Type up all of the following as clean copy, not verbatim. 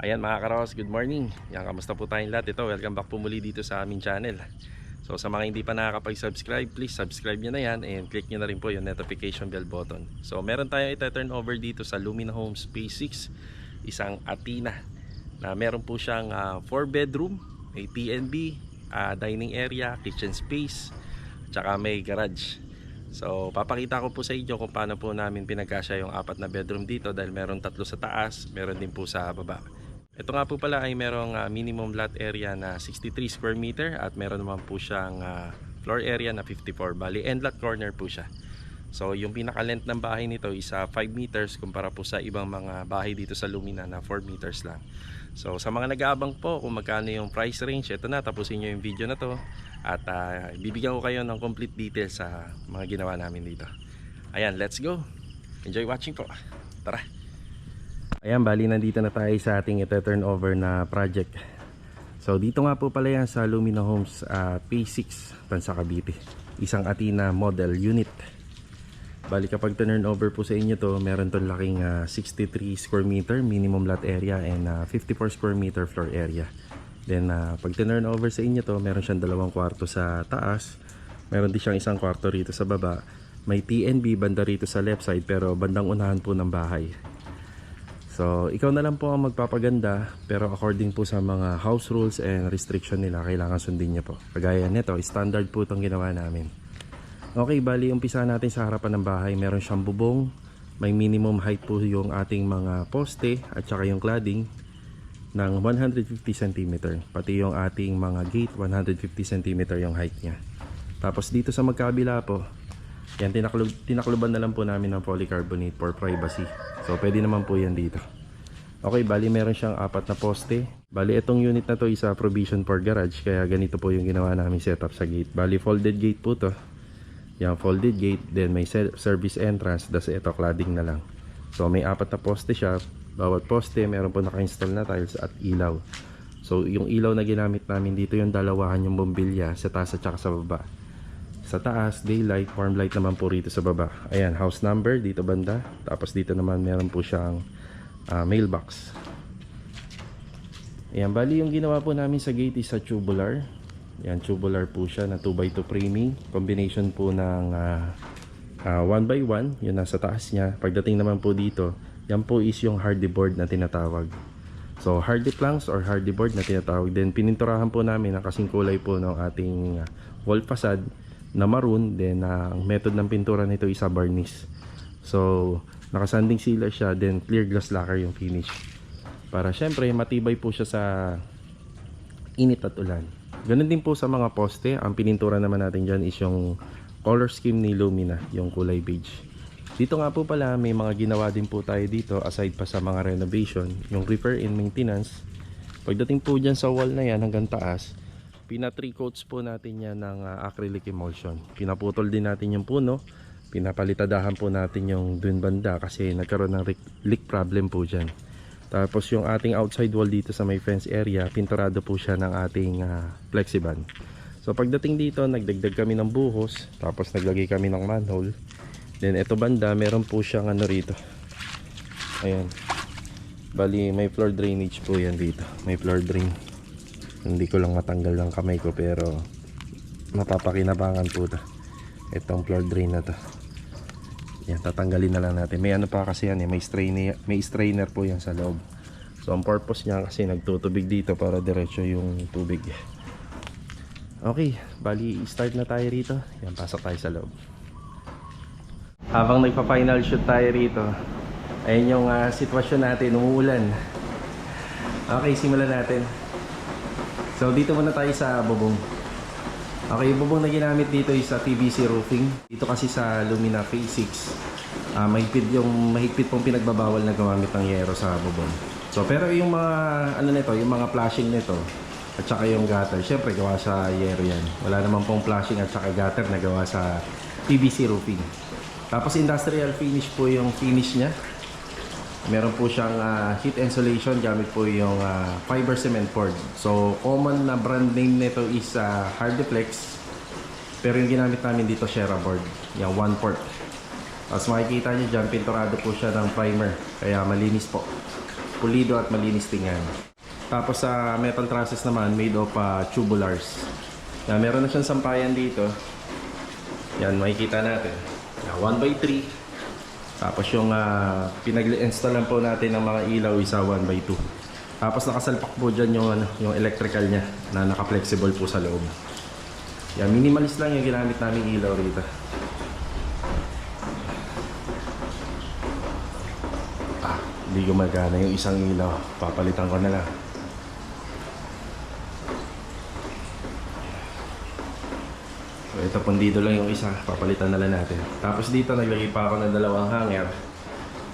Ayan mga karos, good morning. Yan, kamusta po tayong lahat? Ito, welcome back po muli dito sa aming channel. So sa mga hindi pa nakakapag-subscribe, please subscribe nyo na yan and click nyo na rin po yung notification bell button. So meron tayong ita-turn over dito sa Lumina Homes Phase 6, isang Athena na meron po siyang 4 bedroom, may TNB, dining area, kitchen space, tsaka may garage. So papakita ko po sa inyo kung paano po namin pinagkasya yung 4 na bedroom dito dahil meron 3 sa taas, meron din po sa baba. Ito nga po pala ay merong minimum lot area na 63 square meter at meron naman po siyang floor area na 54. Bali end lot corner po siya. So yung pinaka-length ng bahay nito is 5 meters kumpara po sa ibang mga bahay dito sa Lumina na 4 meters lang. So sa mga nag-aabang po kung magkano yung price range, ito na, tapusin nyo yung video na to at bibigyan ko kayo ng complete details sa mga ginawa namin dito. Ayan, let's go. Enjoy watching po. Tara. Ayan, bali nandito na tayo sa ating ite-turn over na project. So dito nga po pala yan sa Lumina Homes Phase 6, Tansa Cavite. Isang Athena model unit. Bali kapag turn over po sa inyo to, meron tong laking 63 square meter minimum lot area and 54 square meter floor area. Then pag turn over sa inyo to, meron siyang 2 kwarto sa taas. Meron din siyang 1 kwarto rito sa baba. May TNB banda rito sa left side pero bandang unahan po ng bahay. So, ikaw na lang po ang magpapaganda pero according po sa mga house rules and restriction nila, kailangan sundin niya po. Kagaya nito, standard po itong ginawa namin. Okay, bali umpisa natin sa harapan ng bahay. Meron siyang bubong, may minimum height po yung ating mga poste at saka yung cladding ng 150 cm. Pati yung ating mga gate, 150 cm yung height niya. Tapos dito sa magkabila po, yan, tinakluban na lang po namin ng polycarbonate for privacy. So pwede naman po yan dito. Okay, bali meron siyang 4 na poste. Bali itong unit na to is provision for garage, kaya ganito po yung ginawa namin setup sa gate. Bali folded gate po to. Yan, folded gate, then may service entrance, das ito cladding na lang. So may 4 na poste siya. Bawat poste meron po naka-install na tiles at ilaw. So yung ilaw na ginamit namin dito, yung dalawahan yung bombilya sa taas at saka sa baba. Sa taas, daylight, warm light naman po rito sa baba. Ayan, house number dito banda. Tapos dito naman meron po siyang mailbox. Ayan, bali yung ginawa po namin sa gate is sa tubular. Ayan, tubular po siya na 2x2 framing. Combination po ng 1x1, yun nasa taas niya. Pagdating naman po dito, yan po is yung hardy board na tinatawag. So hardy planks or hardy board na tinatawag. Then pininturahan po namin ang kasing kulay po ng ating wall facade na maroon. Then ang method ng pintura nito is varnish. So nakasanding sealer siya, then clear glass lacquer yung finish para syempre matibay po siya sa init at ulan. Ganun din po sa mga poste. Ang pinintura naman natin dyan is yung color scheme ni Lumina, yung kulay beige. Dito nga po pala may mga ginawa din po tayo dito aside pa sa mga renovation, yung repair and maintenance. Pagdating po dyan sa wall na yan hanggang taas, pina-3 coats po natin yan ng acrylic emulsion. Pinaputol din natin yung puno, pinapalitadahan po natin yung dun banda kasi nagkaroon ng leak problem po dyan. Tapos yung ating outside wall dito sa may fence area, pinturado po siya ng ating flexiband. So pagdating dito, nagdagdag kami ng buhos, tapos naglagay kami ng manhole. Then ito banda, meron po siyang ano rito. Ayan. Bali may floor drainage po yan dito. May floor drain. Hindi ko lang matanggal ng kamay ko pero mapapakinabangan po ito. Itong floor drain na to. Yan, tatanggalin na lang natin. May ano pa kasi yan eh, may strainer po yan sa loob. So ang purpose niya kasi nagtutubig dito para diretso yung tubig. Okay, bali start na tayo rito. Yan, pasok tayo sa loob. Habang nagpa-final shoot tayo rito, ayun yung sitwasyon natin, umuulan. Okay, simulan natin. So dito muna tayo sa bubong. Okay, yung bubong na ginamit dito is sa PVC roofing. Dito kasi sa Lumina Phase 6, mahigpit pong pinagbabawal na gumamit ng yero sa bubong. So pero yung mga ano nito, yung mga flashing nito at saka yung gutter, syempre gawa sa yero yan. Wala naman pong flashing at saka gutter na gawa sa PVC roofing. Tapos industrial finish po yung finish niya. Meron po siyang heat insulation, gamit po yung fiber cement board. So common na brand name nito is Hardiflex, pero yung ginamit namin dito Shera board, yung 1/4. Tapos makikita nyo dyan, pinturado po siya ng primer, kaya malinis po. pulido at malinis tingnan. Tapos sa metal trusses naman, made of tubulars. Meron na siyang sampayan dito. Yan, makikita natin. 1x3. Tapos yung pinag-install lang po natin ng mga ilaw isa 1x2. Tapos nakasalpak po dyan yung electrical niya na naka-flexible po sa loob. Yan, minimalist lang yung ginamit namin ilaw rito. Hindi gumagana yung isang ilaw. Papalitan ko na lang. So ito pundido lang yung isa. Papalitan na lang natin. Tapos dito naglagay pa ako ng dalawang hanger.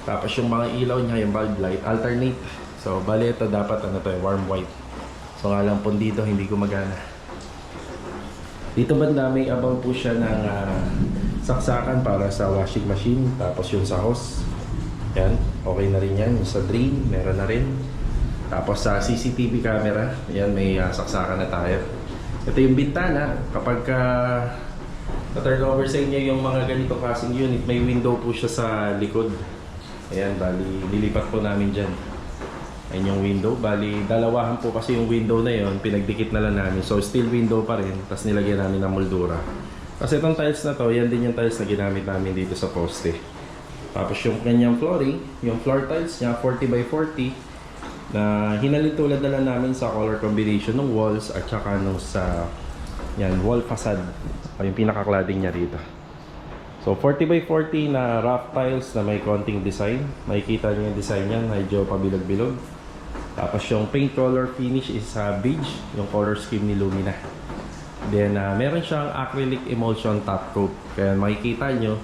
Tapos yung mga ilaw niya, yung bulb light, alternate. So bali ito dapat warm white. So nga lang pundido, hindi gumagana. Dito banda may abang po siya ng saksakan para sa washing machine. Tapos yung sa hose. Yan, okay na rin yan. Sa drain, meron na rin. Tapos sa CCTV camera, yan, may saksakan na tayo. Ito yung bintana. Kapag na-turn over sa inyo yung mga ganitong kasing unit, may window po siya sa likod. Ayan, bali, nilipat po namin dyan. Ayan yung window. Bali, dalawahan po kasi yung window na yon, pinagdikit na lang namin. So, still window pa rin. Tapos nilagyan namin ng moldura. Kasi itong tiles na to, yan din yung tiles na ginamit namin dito sa poste. Tapos yung kanyang flooring, yung floor tiles niya 40x40 na hinalin tulad na lang namin sa color combination ng walls at saka nung sa yan, wall facade o yung pinaka-cladding niya dito. So 40x40 na rough tiles na may konting design. Makikita niyo yung design niyan, medyo pabilog-bilog. Tapos yung paint color finish is beige, yung color scheme ni Lumina. Then meron siyang acrylic emulsion top coat. Kaya makikita niyo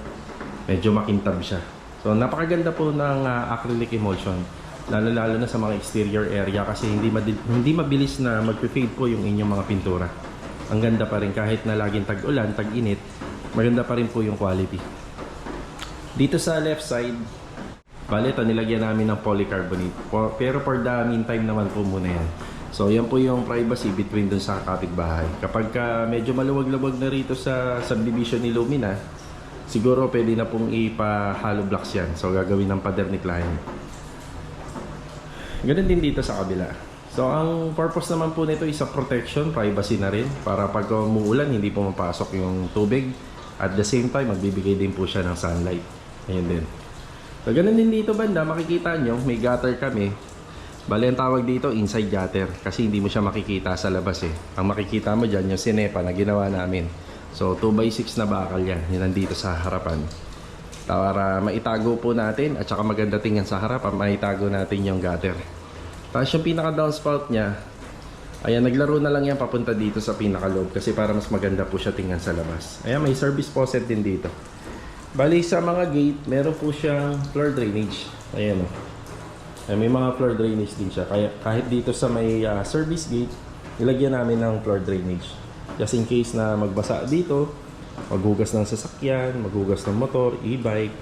medyo makintab siya. So napakaganda po ng acrylic emulsion, lalo na sa mga exterior area kasi hindi mabilis na mag-fade po yung inyong mga pintura. Ang ganda pa rin kahit na laging tag-ulan, tag-init, maganda pa rin po yung quality. Dito sa left side, bali ito nilagyan namin ng polycarbonate. Pero for the meantime naman po muna yan. So yan po yung privacy between dun sa kapitbahay. Kapag medyo maluwag-luwag na rito sa subdivision ni Lumina, siguro pwede na pong ipa-hollow blocks yan. So gagawin ng pader ni client. Ganun din dito sa kabila. So ang purpose naman po nito is sa protection, privacy na rin. Para pag umuulan, hindi po mapasok yung tubig. At the same time, magbibigay din po siya ng sunlight. Ayun din. So ganun din dito banda, makikita nyo, may gutter kami. Bale ang tawag dito, inside gutter. Kasi hindi mo siya makikita sa labas eh. Ang makikita mo dyan, yung sinepa na ginawa namin. So 2x6 na bakal yan, yun nandito sa harapan. Para maitago po natin at saka maganda tingnan sa harap, maitago natin yung gutter. Tapos yung pinaka downspout niya, ayan, naglaro na lang yan papunta dito sa pinaka loob kasi para mas maganda po siya tingnan sa labas. Ayan, may service faucet din dito. Bali sa mga gate, meron po siyang floor drainage. Ayan o. Ayan, may mga floor drainage din siya. Kaya kahit dito sa may service gate, nilagyan namin ng floor drainage. Just in case na magbasa dito, maghugas ng sasakyan, maghugas ng motor, e-bike,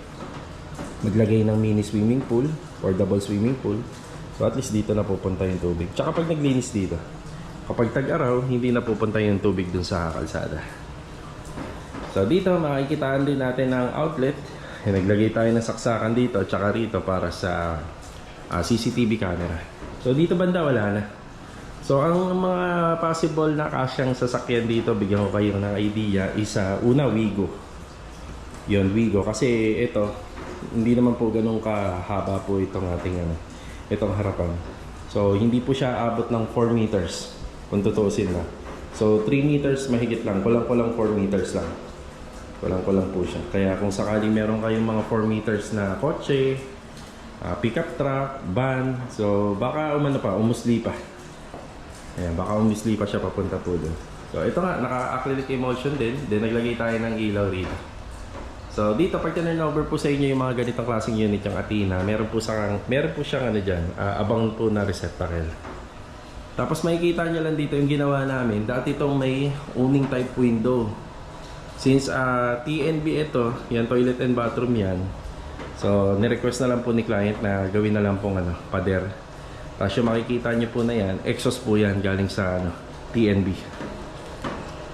maglagay ng mini swimming pool or double swimming pool. So at least dito na pupunta yung tubig. Tsaka pag naglinis dito, kapag tag-araw, hindi na pupunta yung tubig dun sa kalsada. So dito makikitaan din natin ng outlet. Naglagay tayo ng saksakan dito tsaka rito para sa CCTV camera. So dito banda wala na. So ang mga possible na kasyang sasakyan dito, bigyan ko kayo ng idea, isa una Wigo. Yun, Wigo. Kasi ito, hindi naman po ganun kahaba po itong ating itong harapan. So hindi po siya abot ng 4 meters kung tutuusin na. So 3 meters mahigit lang, kulang-kulang 4 meters lang. Kulang-kulang po siya. Kaya kung sakaling meron kayong mga 4 meters na kotse, pickup truck, van, so baka umusli pa. Ayan, baka umisli pa siya papunta po doon. So ito nga, naka-acrylic emulsion din. Then naglagay tayo ng ilaw rito. So dito, pag turn over po sa inyo yung mga ganitong klaseng unit, yung Athena, meron po siyang dyan, abang po na receptacle. Tapos makikita nyo lang dito yung ginawa namin. Dati itong may owning type window. Since TNB ito, yan toilet and bathroom yan. So nirequest na lang po ni client na gawin na lang pong pader. Tapos yung makikita nyo po na yan, exhaust po yan galing sa TNB.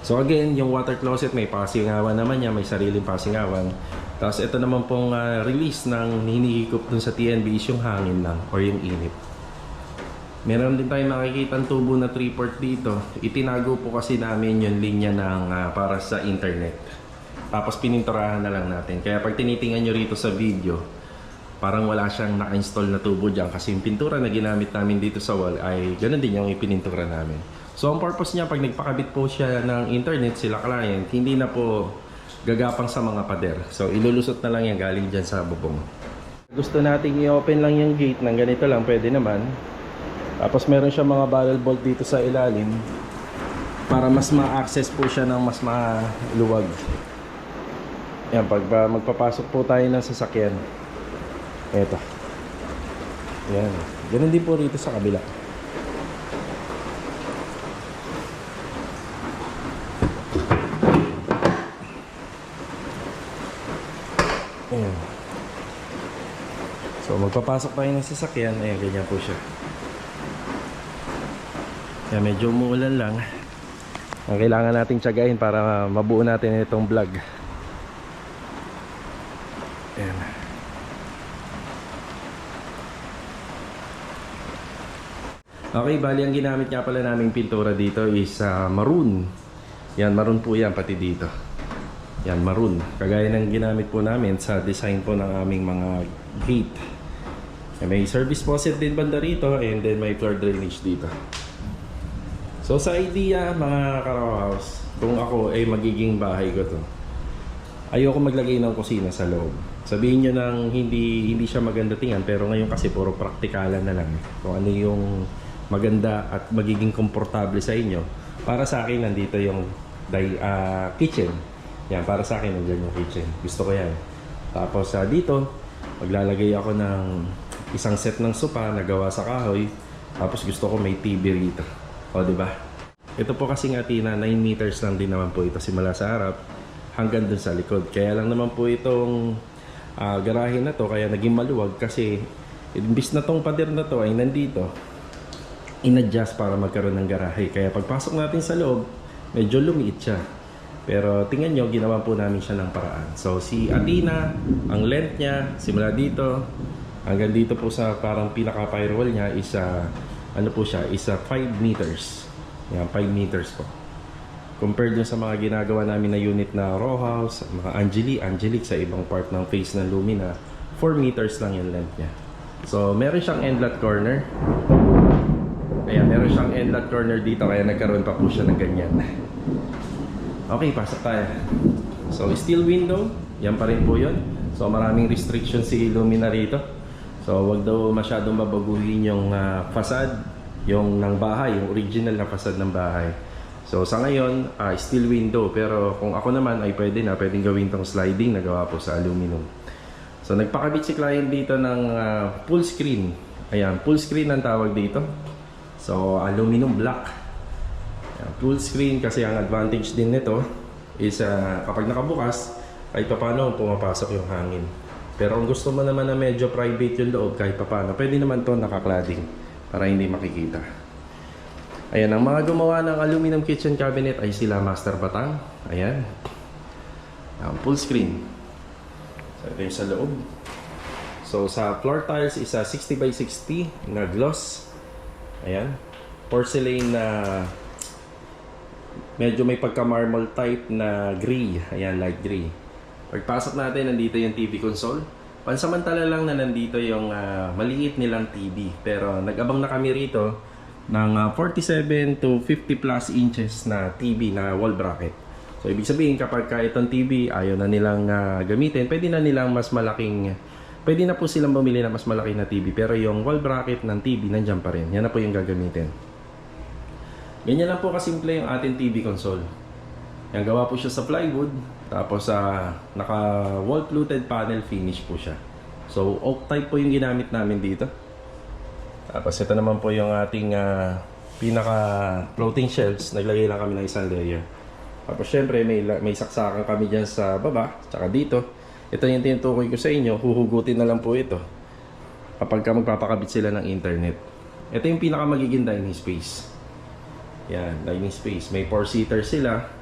So again, yung water closet may pasingawan naman yan, may sariling pasingawan. Tapos ito naman pong release ng hinihikop dun sa TNB is yung hangin lang or yung init. Meron din tayong makikitang tubo na 3-port dito. Itinago po kasi namin yung linya ng para sa internet. Tapos pininturahan na lang natin. Kaya pag tinitingnan nyo rito sa video, parang wala siyang naka-install na tubo dyan. Kasi yung pintura na ginamit namin dito sa wall ay ganun din yung ipinintura namin. So ang purpose niya, pag nagpakabit po siya ng internet, sila client, hindi na po gagapang sa mga pader. So ilulusot na lang yan galing dyan sa bubong. Gusto nating i-open lang yung gate ng ganito lang, pwede naman. Tapos meron siya mga barrel bolt dito sa ilalim para mas ma-access po siya ng mas maluwag. Yan, pag magpapasok po tayo ng sasakyan, eto. Yan. Ganun din po rito sa kabila. Ayan. So magpapasok tayo ng sasakyan, ayan, ganyan po siya. Kaya medyo umuulan lang. Ang kailangan nating tiyagain para mabuo natin itong vlog. Ayan. Okay, bali ang ginamit nga pala naming pintura dito is maroon. Yan, maroon po yan pati dito. Yan, maroon. Kagaya ng ginamit po namin sa design po ng aming mga gate. May service faucet din banda rito and then may floor drainage dito. So sa idea mga Karaw House, kung ako ay magiging bahay ko to, ayoko maglagay ng kusina sa loob. Sabihin nyo nang hindi siya maganda tingnan, pero ngayon kasi puro praktikalan na lang. Kung ano yung maganda at magiging komportable sa inyo. Para sa akin nandito yung kitchen. Yan, para sa akin nandiyan yung kitchen. Gusto ko yan. Tapos dito, maglalagay ako ng isang set ng sopa na gawa sa kahoy. Tapos gusto ko may TV rito. O, diba? Ito po kasing Athena, 9 meters lang din naman po ito simula sa harap hanggang dun sa likod. Kaya lang naman po itong garahe na to kaya naging maluwag kasi imbis na tong pader na to ay nandito, in-adjust para magkaroon ng garahe. Kaya pagpasok natin sa loob, medyo lumiit siya. Pero tingnan nyo, ginawa po namin siya ng paraan. So si Athena, ang length niya simula dito hanggang dito po sa parang pinaka-firewall niya is ano po siya, is 5 meters. Yan, 5 meters po. Compared dun sa mga ginagawa namin na unit na row house, mga Angelic sa ibang part ng face ng Lumina, 4 meters lang yung length niya. So, meron siyang end-lot corner. Kaya meron siyang end-lot corner dito, kaya nagkaroon pa po siya ng ganyan. Okay, pasok tayo. So, steel window, yan pa rin po yun. So, maraming restrictions si Lumina rito. So, wag daw masyadong babaguhin yung facade, yung ng bahay, yung original na facade ng bahay. So, sa ngayon, steel window. Pero kung ako naman ay pwedeng gawin tong sliding na gawa po sa aluminum. So, nagpakabit si client dito ng full screen. Ayan, full screen ang tawag dito. So, aluminum black. Ayan, full screen kasi ang advantage din nito is kapag nakabukas, kahit paano pumapasok yung hangin. Pero kung gusto mo naman na medyo private yung loob kahit paano, pwede naman to naka-cladding para hindi makikita. Ayan, ang mga gumawa ng aluminum kitchen cabinet ay sila Master Batang. Ayan. Full screen. So ito yung sa loob. So sa floor tiles is 60 by 60 na gloss. Ayan. Porcelain na medyo may pagka-marble type na gray. Ayan, light gray. Pagpasok natin, nandito yung TV console. Pansamantala lang na nandito yung maliit nilang TV. Pero nag-abang na kami rito ng 47 to 50 plus inches na TV na wall bracket. So ibig sabihin kapag itong TV ayaw na nilang gamitin, pwede na nilang mas malaking, pwede na po silang bumili na mas malaki na TV. Pero yung wall bracket ng TV nandyan pa rin. Yan na po yung gagamitin. Ganyan lang po kasimple yung ating TV console. Yan, gawa po siya sa plywood. Tapos naka wall fluted panel finish po siya. So oak type po yung ginamit namin dito. Tapos ito naman po yung ating pinaka floating shelves. Naglagay lang kami ng isang layer. Tapos syempre may saksakan kami dyan sa baba. Tsaka dito. Ito yung tinutukoy ko sa inyo. Huhugutin na lang po ito kapag magpapakabit sila ng internet. Ito yung pinaka magiging dining space. Yan, dining space. May 4-seater sila.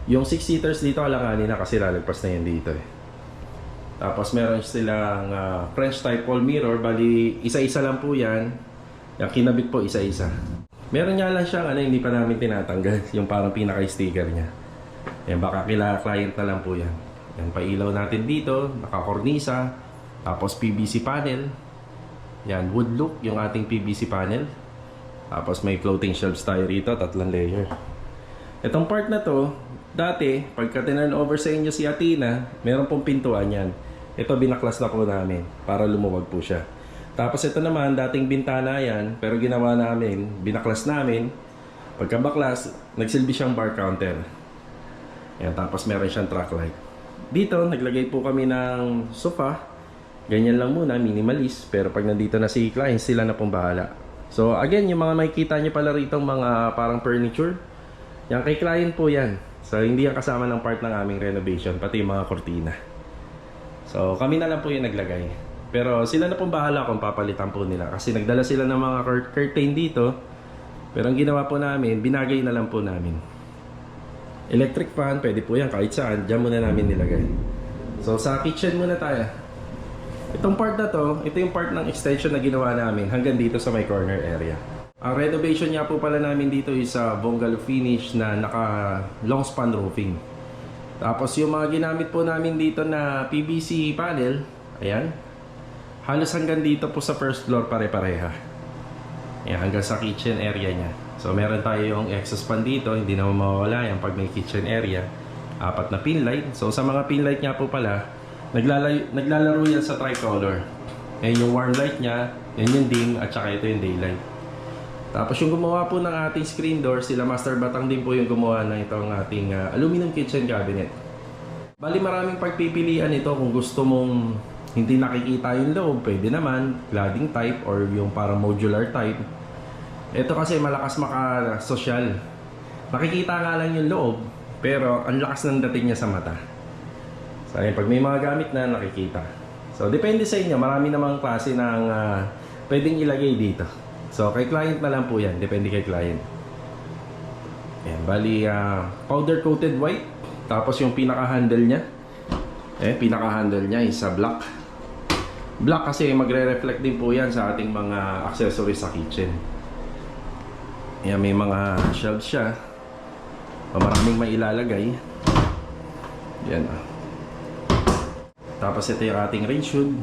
Yung 6-seaters dito alanganin na kasi lalagpas na yan dito eh. Tapos meron silang French type wall mirror. Bali isa-isa lang po yan. Yung kinabit po isa-isa. Meron nga lang siyang hindi pa namin tinatanggal. Yung parang pinaka-sticker niya. Yan, baka kila client na lang po yan. Yan, pailaw natin dito, nakakornisa. Tapos PVC panel. Yan, wood look yung ating PVC panel. Tapos may floating shelves tayo rito, 3 layer. Itong part na to, dati, pagka tinurn over sa inyo si Athena, meron pong pintuan yan. Ito binaklas na po namin para lumuwag po siya. Tapos ito naman, dating bintana yan, pero ginawa namin, binaklas namin. Pagka baklas, nagsilbi siyang bar counter. Yan, tapos meron siyang track light. Dito, naglagay po kami ng sofa. Ganyan lang muna, minimalist. Pero pag nandito na si client, sila na pong bahala. So again, yung mga makikita nyo pala rito mga parang furniture, yan kay client po yan. So hindi yan kasama ng part ng aming renovation, pati yung mga kortina. So kami na lang po yung naglagay. Pero sila na pong bahala kung papalitan po nila. Kasi nagdala sila ng mga curtain dito. Pero ang ginawa po namin, binagay na lang po namin. Electric fan, pwede po yan kahit saan. Diyan muna namin nilagay. So sa kitchen muna tayo. Itong part na to, ito yung part ng extension na ginawa namin hanggang dito sa may corner area. Ang renovation niya po pala namin dito is sa bungalow finish na naka long span roofing. Tapos yung mga ginamit po namin dito na PVC panel, ayan, halos hanggang dito po sa first floor pare-pareha. Ayan, hanggang sa kitchen area niya. So meron tayo yung exhaust fan dito, hindi naman mawawala yan pag may kitchen area. 4 na pin light. So sa mga pin light niya po pala, naglalaro yan sa tricolor. Ayan yung warm light niya, yan yung dim, at saka ito yung daylight. Tapos yung gumawa po ng ating screen door, sila Master Batang din po yung gumawa ng itong ating aluminum kitchen cabinet. Bali maraming pagpipilian ito kung gusto mong hindi nakikita yung loob, pwede naman, cladding type or yung parang modular type. Ito kasi malakas maka-social. Nakikita nga lang yung loob, pero ang lakas ng dating niya sa mata. So ayun, pag may mga gamit na nakikita. So depende sa inyo, marami namang klase ng pwedeng ilagay dito. So kay client na lang po yan, depende kay client. Ayan, bali powder coated white. Tapos yung pinaka-handle niya, pinaka-handle niya is black. Black kasi magre-reflect din po yan sa ating mga accessories sa kitchen. Ayan, may mga shelves siya. Maraming mailalagay. Yan. Tapos ito yung ating range hood.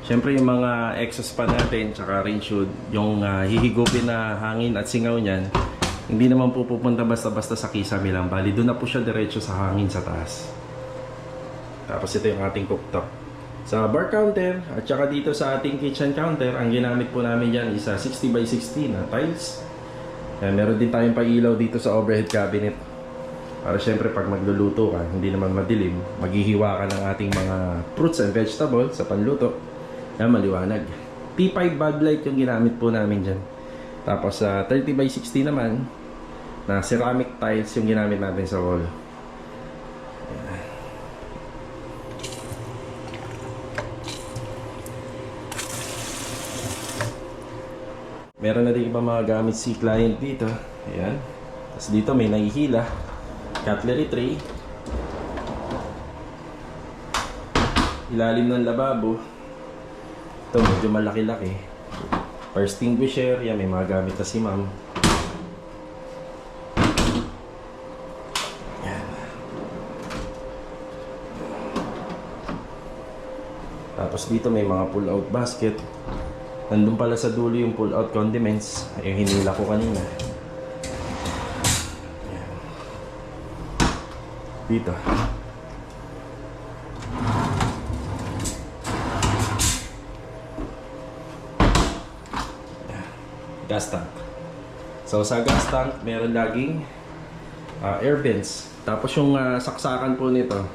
Siyempre yung mga exhaust pan natin tsaka range hood, yung hihigupin na hangin at singaw niyan, hindi naman po pupunta basta-basta sa kisame lang. Bali doon na po siya diretso sa hangin sa taas. Tapos ito yung ating cooktop. Sa bar counter at saka dito sa ating kitchen counter, ang ginamit po namin dyan is 60 by 60 na tiles. Meron din tayong pailaw dito sa overhead cabinet. Para syempre pag magluluto ka, hindi naman madilim, maghihiwa ka ng ating mga fruits and vegetables sa panluto na maliwanag. T5 bud light yung ginamit po namin dyan. Tapos 30 by 60 naman na ceramic tiles yung ginamit natin sa wall. Meron na din iba mga gamit si client dito. Ayan. Tapos dito may nahihila. Cutlery tray. Ilalim ng lababo. Ito medyo malaki-laki. Fire extinguisher. Yan, may mga gamit na si ma'am. Yan. Tapos dito may mga pull-out basket. Nandun pala sa dulo yung pull-out condiments. Yung hinila ko kanina. Yan. Dito. Gas tank. So sa gas tank, meron laging air vents. Tapos yung saksakan po nito,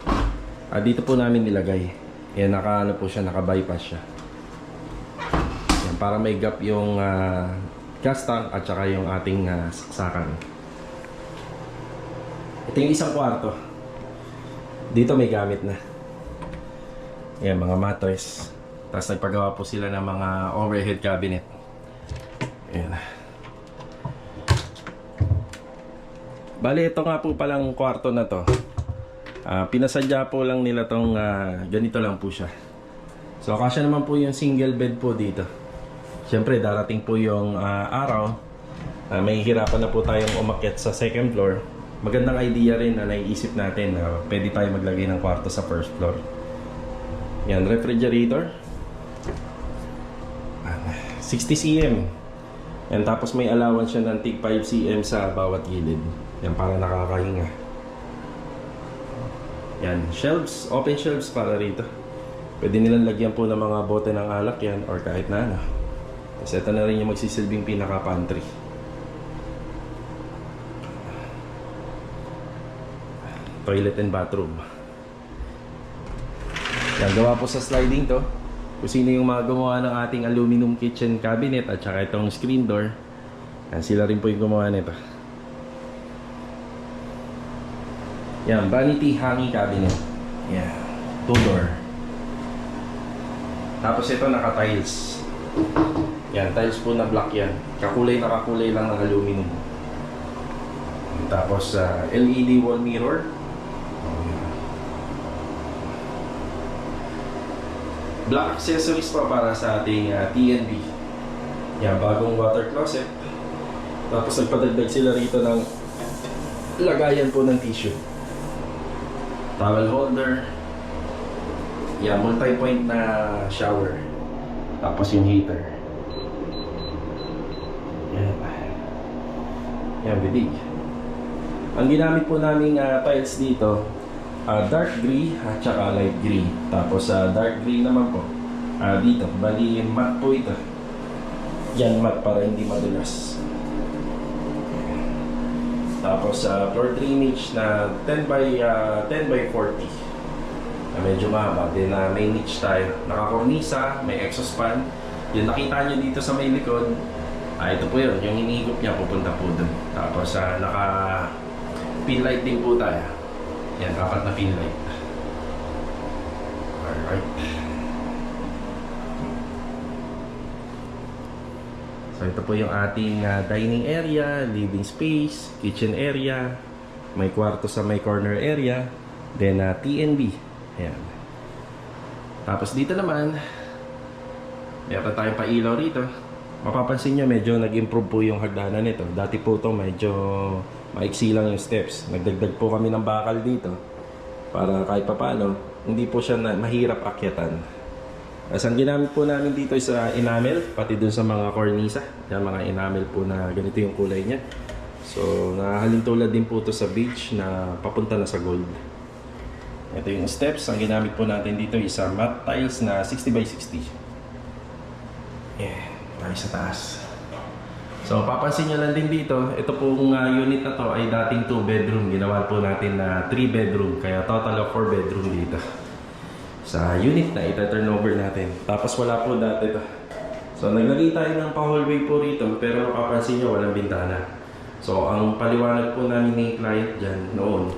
dito po namin nilagay. Yan, naka-ano po siya, naka-bypass siya. Yan, para may gap yung gas tank at saka yung ating saksakan. Ito yung isang kwarto. Dito may gamit na. Yan, mga mattress. Tapos nagpagawa po sila ng mga overhead cabinet. Ayan. Bali, ito nga po palang kwarto na to. Pinasadya po lang nila tong ganito lang po siya. So, kasya naman po yung single bed po dito. Siyempre, darating po yung araw na may hirapan na po tayong umakyat sa second floor. Magandang idea rin na naiisip natin na pwede tayo maglagay ng kwarto sa first floor. Yan, refrigerator. 60 cm. Yan, tapos may allowance siya ng tig 5 cm sa bawat gilid. Yan, para nakakahinga. Yan, shelves, open shelves para rito. Pwede nilang lagyan po ng mga bote ng alak yan or kahit na ano. Tapos ito na rin yung magsisilbing pinaka pantry. Toilet and bathroom. Yan, gawa po sa sliding to. Kung sino yung mga gumawa ng ating aluminum kitchen cabinet at saka itong screen door, yan, sila rin po yung gumawa nito. Yan, vanity hanging cabinet. Yan, 2-door. Tapos ito naka-tiles. Yan, tiles po na black yan. Kakulay na kakulay lang ng aluminum. Tapos LED wall mirror. Black accessories pa para sa ating TNB. Yan, bagong water closet. Tapos nagpadagdag sila rito ng lagayan po ng tissue. Towel holder. Yan, multi-point na shower. Tapos yung heater. Yan. Yan, bidig. Ang ginamit po naming tiles dito, dark gray at saka light gray. Tapos dark gray naman po dito, bali matte po ito. Yan, matte para hindi madulas. Tapos floor drainage na 10 by 40 na medyo mahaba. Then may niche tayo, nakakornisa, may exhaust fan. Yung nakita nyo dito sa may likod, ito po yun, yung hinihigop niya pupunta po dun. Tapos naka pin light din po tayo. Yan, 4 na pin light. Alright. So ito po yung ating dining area, living space, kitchen area, may kwarto sa may corner area, then TNB. Ayan. Tapos dito naman, meron tayong pailaw rito. Mapapansin nyo, medyo nag-improve po yung hagdanan nito. Dati po ito medyo maiksi lang yung steps. Nagdagdag po kami ng bakal dito para kahit papano hindi po siya mahirap akyatan. As ang ginamit po namin dito is enamel, pati dun sa mga cornisa. Yan, mga enamel po na ganito yung kulay niya. So nahalin tulad din po ito sa beige na papunta na sa gold. Ito yung steps. Ang ginamit po natin dito is matte tiles na 60 by 60. Yeah, tayo sa taas. So papansin nyo lang din dito, ito pong unit na to ay dating 2 bedroom. Ginawa po natin na 3 bedroom, kaya total of 4 bedroom dito sa unit na ita-turnover natin. Tapos wala po dati ito. So naglagay tayo ng pa-hallway po rito, pero mapapansin nyo walang bintana. So ang paliwanag po namin ni client dyan noon,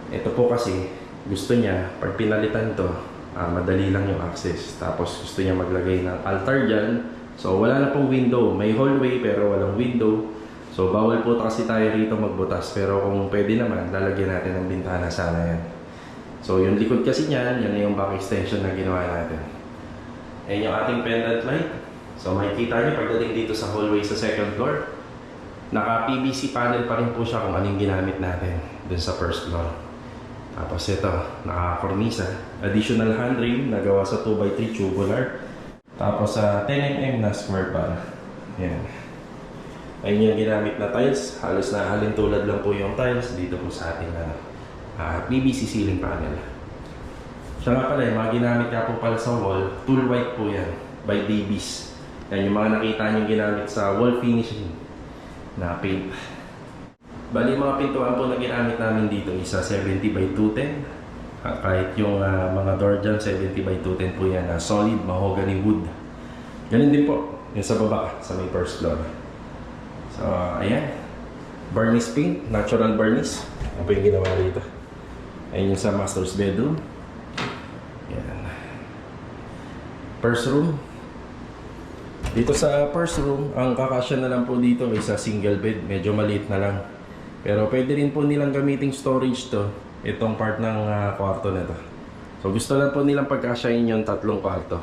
ito po kasi gusto niya pag pinalitan to, madali lang yung access. Tapos gusto niya maglagay ng altar dyan. So wala na pong window, may hallway pero walang window. So bawal po kasi tayo rito magbutas, pero kung pwede naman, lalagyan natin ng bintana sana yan. So yung likod kasi niyan, yan na yung back extension na ginawa natin. Ayan yung ating pendant light. So makikita niyo pagdating dito sa hallway sa second floor, naka PVC panel pa rin po siya kung anong ginamit natin dun sa first floor. Tapos ito, naka kornisa, additional handrail na gawa sa 2x3 tubular. Tapos 10mm na square bar. Ayan. Ayun yung ginamit na tiles. Halos na halin tulad lang po yung tiles dito po sa ating PVC ceiling panel. Siya nga pala, yung mga ginamit nga po pala sa wall, tool white po yan by Davies. Yan yung mga nakita nyo ginamit sa wall finishing na paint. Bali mga pintuan po na ginamit namin dito isa 70 by 210. Kahit yung mga door dyan, 70 by 210 po yan, solid mahogany wood. Ganun din po yung sa baba, sa may first floor. So ayan, varnish paint, natural varnish. Yan po yung ginawa dito. Ayan yung sa master's bedroom. Yan. First room. Dito sa first room, ang kakasya na lang po dito is single bed. Medyo maliit na lang. Pero pwede rin po nilang gamiting storage to. Itong part ng kwarto na to. So gusto lang po nilang pagkasyahin yung 3 kwarto.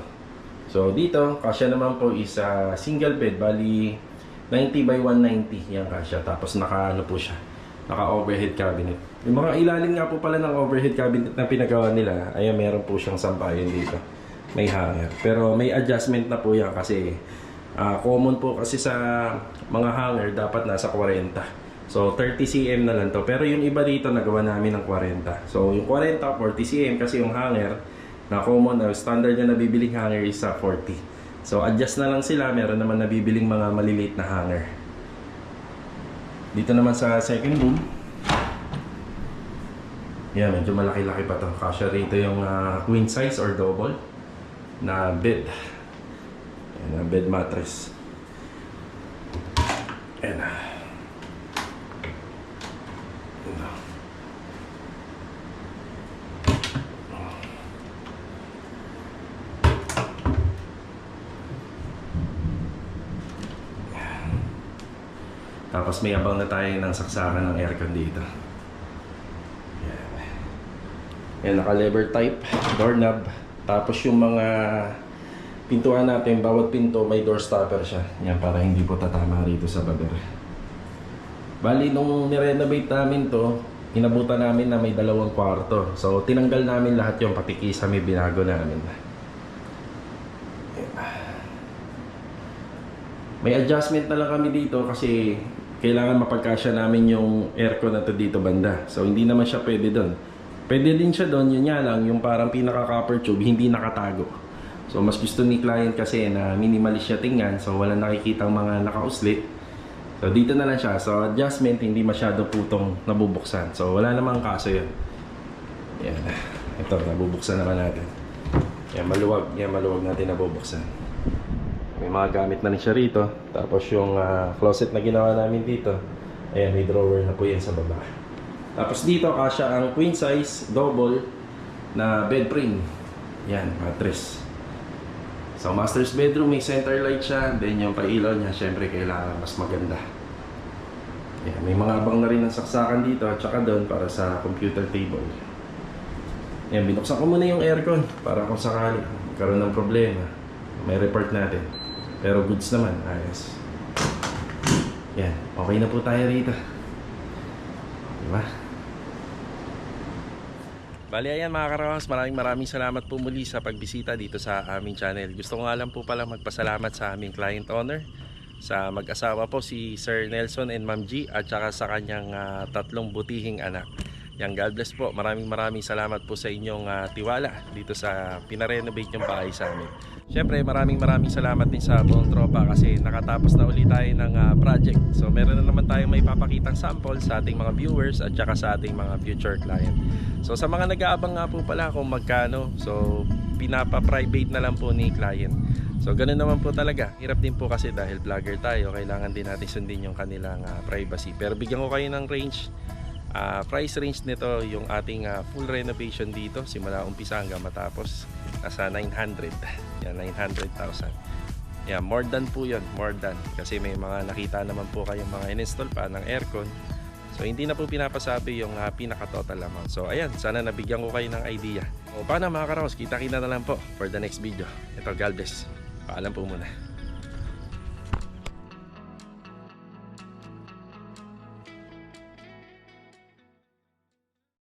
So dito, kasya naman po is single bed, bali 90 by 190 yan kasya. Tapos naka ano po siya, naka overhead cabinet. Yung mga ilalim nga po pala ng overhead cabinet na pinagawa nila, ayan meron po siyang sampayan dito. May hanger. Pero may adjustment na po yan kasi common po kasi sa mga hanger dapat nasa 40. So 30 cm na lang to. Pero yung iba dito nagawa namin ng 40. So yung 40, 40 cm kasi yung hanger na common na standard na nabibiling hanger is 40. So adjust na lang sila. Meron naman nabibiling mga maliliit na hanger. Dito naman sa second room, yan, medyo malaki-laki pa to. Kasya rito yung queen size or double na bed. Yan, na bed mattress. Yan. Tapos may abang na tayo ng saksakan ng aircon dito. Yan. Yan, naka-lever type, doorknob. Tapos yung mga pintuan natin, bawat pinto may door stopper siya. Yan, para hindi po tatama rito sa baber. Bali, nung nirenovate namin to, inabutan namin na may 2 kwarto. So, tinanggal namin lahat yung pati kisame binago namin. May adjustment na lang kami dito kasi kailangan mapagkasya namin yung aircon na to dito banda. So hindi naman siya pwede doon. Pwede din siya doon, yun nga lang, yung parang pinaka copper tube hindi nakatago. So mas gusto ni client kasi na minimalist siya tingnan, so walang nakikitang mga nakauslit. So dito na lang siya. So adjustment, hindi masyado putong nabubuksan. So wala namang kaso yun. Yan. Ito, nabubuksan naman natin. Yan, maluwag. Yan, maluwag natin nabubuksan. May mga gamit na rin siya rito. Tapos yung closet na ginawa namin dito, ayan, may drawer na po yan sa baba. Tapos dito kasya ang queen size double na bed frame. Yan, mattress. So master's bedroom, may center light siya. Then yung pailaw niya, syempre kailangan mas maganda. Yan, may mga abang na rin ng saksakan dito at saka doon para sa computer table. Yan, binuksan ko muna yung aircon para kung sakali magkaroon ng problema, may report natin. Pero goods naman, ayos. Yan, okay na po tayo rito. Diba? Bali, ayan mga karawas, maraming salamat po muli sa pagbisita dito sa aming channel. Gusto ko nga lang po pala magpasalamat sa aming client owner, sa mag-asawa po si Sir Nelson and Ma'am G, at saka sa kanyang 3 butihing anak. Yan, God bless po. Maraming salamat po sa inyong tiwala dito sa pinarenovate yung bahay sa amin. Siyempre, maraming salamat din sa buong tropa kasi nakatapos na ulit tayo ng project. So, meron na naman tayong may papakitang sample sa ating mga viewers at saka sa ating mga future client. So, sa mga nag-aabang nga po pala kung magkano, so pinapa-private na lang po ni client. So, ganun naman po talaga. Hirap din po kasi dahil vlogger tayo, kailangan din natin sundin yung kanilang privacy. Pero bigyan ko kayo ng range. Price range nito yung ating full renovation dito simula umpisa hanggang matapos nasa 900. Yan, 900,000. Yeah, more than po yun, more than, kasi may mga nakita naman po kayong mga in-install pa ng aircon. So hindi na po pinapasabi yung pinaka total amount. So ayan, sana nabigyan ko kayo ng idea. O paano mga karaos, kita-kita na lang po for the next video. Ito, God bless. Paalam po muna.